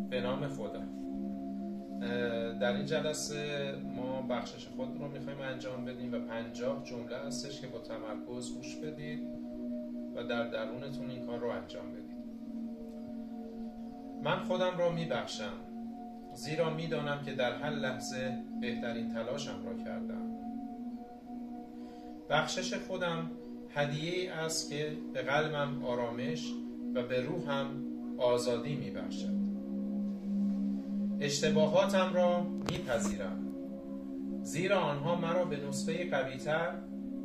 به نام خدا. در این جلسه ما بخشش خود رو میخوایم انجام بدیم و 50 جمله هستش که با تمرکز گوش بدید و در درونتون این کار رو انجام بدید. من خودم را میبخشم، زیرا میدانم که در هر لحظه بهترین تلاشم را کردم. بخشش خودم هدیه‌ای است که به قلبم آرامش و به روحم آزادی میبخشد. اشتباهاتم را میپذیرم، زیرا آنها مرا به نسخه قوی‌تر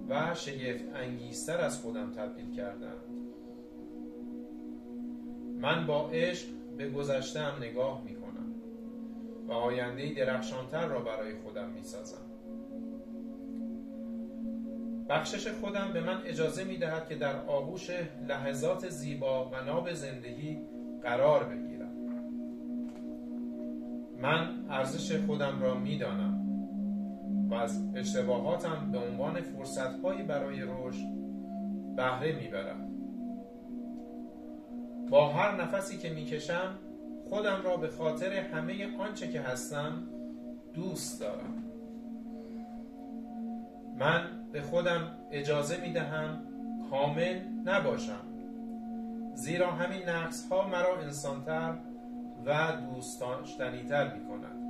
و شگفت انگیزتر از خودم تبدیل کردند. من با عشق به گذشته‌ام نگاه میکنم و آینده‌ای درخشانتر را برای خودم میسازم. بخشش خودم به من اجازه میدهد که در آغوش لحظات زیبا و ناب زندگی قرار بگیرم. من ارزش خودم را میدانم و از اشتباهاتم به عنوان فرصت‌هایی برای رشد بهره میبرم. با هر نفسی که میکشم خودم را به خاطر همه آنچه که هستم دوست دارم. من به خودم اجازه میدهم کامل نباشم، زیرا همین نقص‌ها مرا انسان‌تر و دوست داشتنی‌تر می‌کند.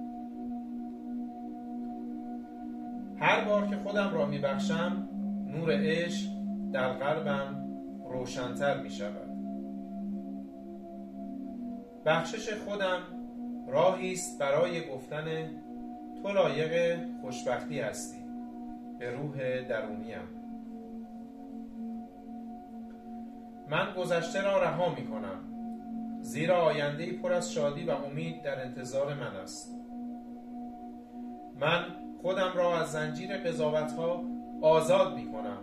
هر بار که خودم را میبخشم نور عشق در قلبم روشن‌تر می‌شود. بخشش خودم راهی است برای گفتن تو لایق خوشبختی هستی به روح درونیم. من گذشته را رها می‌کنم، زیرا آینده‌ای پر از شادی و امید در انتظار من است. من خودم را از زنجیر قضاوت‌ها آزاد می‌کنم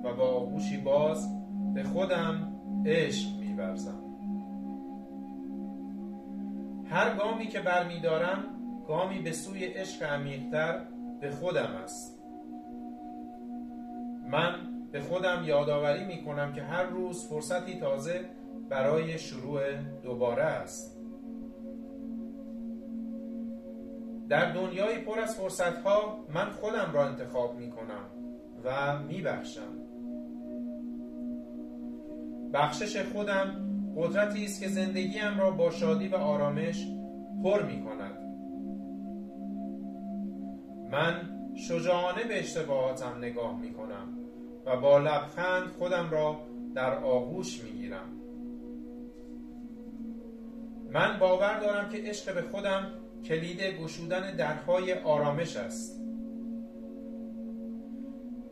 و با آغوشی باز به خودم عشق می‌ورزم. هر گامی که برمی‌دارم گامی به سوی عشق عمیق‌تر به خودم است. من به خودم یادآوری می‌کنم که هر روز فرصتی تازه برای شروع دوباره است. در دنیایی پر از فرصت‌ها من خودم را انتخاب می‌کنم و می‌بخشم. بخشش خودم قدرتی است که زندگیم را با شادی و آرامش پر می‌کند. من شجاعانه به اشتباهاتم نگاه می‌کنم و با لبخند خودم را در آغوش می‌گیرم. من باور دارم که عشق به خودم کلید گشودن درهای آرامش است.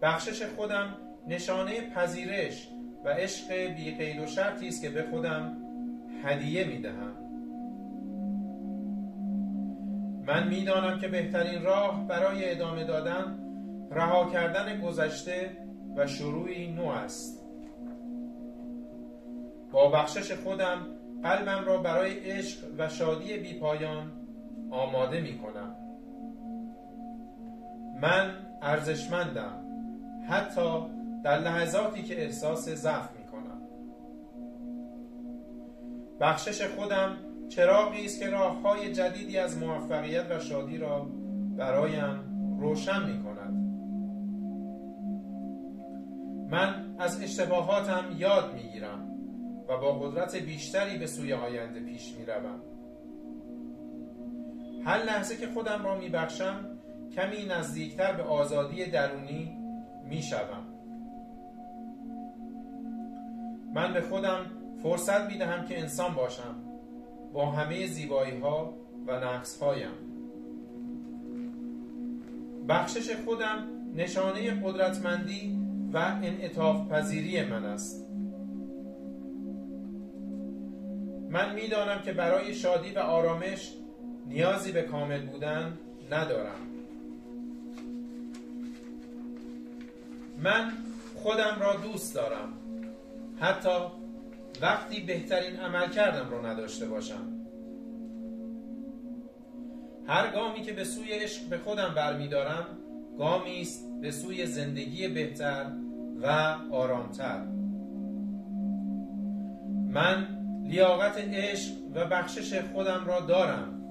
بخشش خودم نشانه پذیرش و عشق بی قید و شرطی است که به خودم هدیه می‌دهم. من می‌دانم که بهترین راه برای ادامه دادن رها کردن گذشته و شروعی نو است. با بخشش خودم قلبم را برای عشق و شادی بی پایان آماده می کنم. من ارزشمندم، حتی در لحظاتی که احساس ضعف می کنم. بخشش خودم چراغی است که راه‌های جدیدی از موفقیت و شادی را برایم روشن می کند. من از اشتباهاتم یاد می گیرم و با قدرت بیشتری به سوی آینده پیش می روم. هر لحظه که خودم را می بخشم کمی نزدیکتر به آزادی درونی می شوم. من به خودم فرصت می دهم که انسان باشم با همه زیبایی ها و نقص هایم. بخشش خودم نشانه قدرتمندی و انعطاف پذیری من است. من می‌دانم که برای شادی و آرامش نیازی به کامل بودن ندارم. من خودم را دوست دارم، حتی وقتی بهترین عملکردم را نداشته باشم. هر گامی که به سوی عشق به خودم برمی‌دارم گامی است به سوی زندگی بهتر و آرامتر. من لیاقت عشق و بخشش خودم را دارم،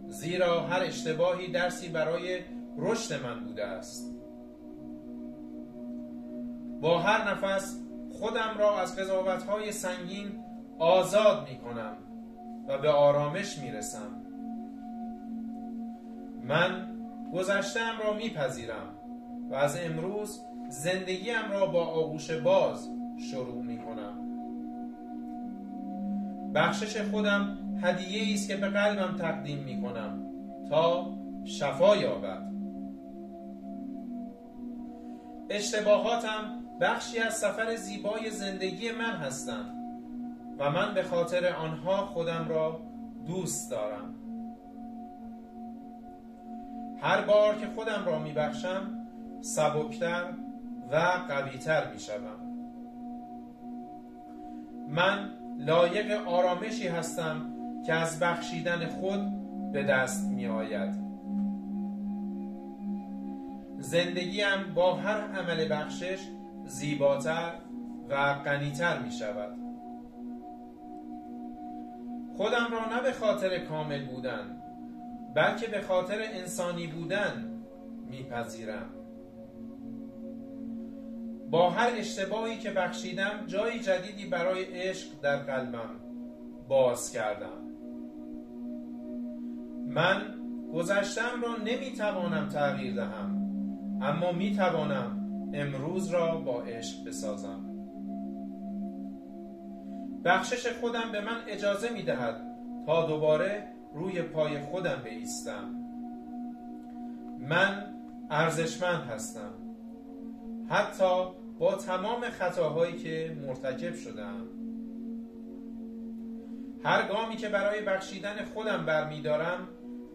زیرا هر اشتباهی درسی برای رشد من بوده است. با هر نفس خودم را از قضاوت‌های سنگین آزاد می‌کنم و به آرامش می‌رسم. من گذشته‌ام را می‌پذیرم و از امروز زندگیم را با آغوش باز شروع می‌کنم. بخشش خودم هدیه‌ای است که به قلبم تقدیم می‌کنم تا شفا یابد. اشتباهاتم بخشی از سفر زیبای زندگی من هستند و من به خاطر آنها خودم را دوست دارم. هر بار که خودم را میبخشم سبکتر و قویتر میشوم. من لایق آرامشی هستم که از بخشیدن خود به دست می آید. زندگیم با هر عمل بخشش زیباتر و غنی‌تر می شود. خودم را نه به خاطر کامل بودن بلکه به خاطر انسانی بودن می پذیرم. با هر اشتباهی که بخشیدم جای جدیدی برای عشق در قلبم باز کردم. من گذشته‌ام را نمیتوانم تغییر دهم، اما میتوانم امروز را با عشق بسازم. بخشش خودم به من اجازه میدهد تا دوباره روی پای خودم بایستم. من ارزشمند هستم، حتی با تمام خطاهایی که مرتکب شدم. هر گامی که برای بخشیدن خودم برمیدارم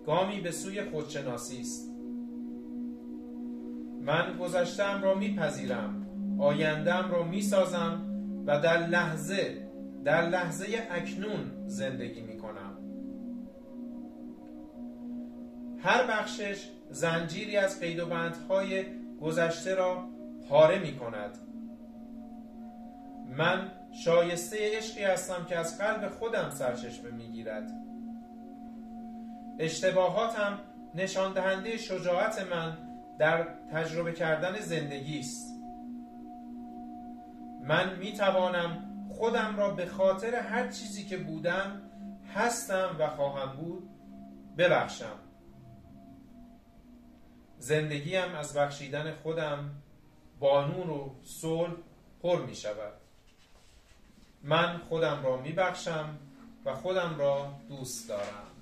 گامی به سوی خودشناسی است. من گذشته‌ام را میپذیرم، آینده‌ام را میسازم و در لحظه اکنون زندگی میکنم. هر بخشش زنجیری از قید و بندهای گذشته را پاره می کند. من شایسته عشقی هستم که از قلب خودم سرچشمه می گیرد. اشتباهاتم نشان دهنده شجاعت من در تجربه کردن زندگی است. من می توانم خودم را به خاطر هر چیزی که بودم، هستم و خواهم بود ببخشم. زندگیم از بخشیدن خودم با نور و صلح پر می شود. من خودم را می بخشم و خودم را دوست دارم.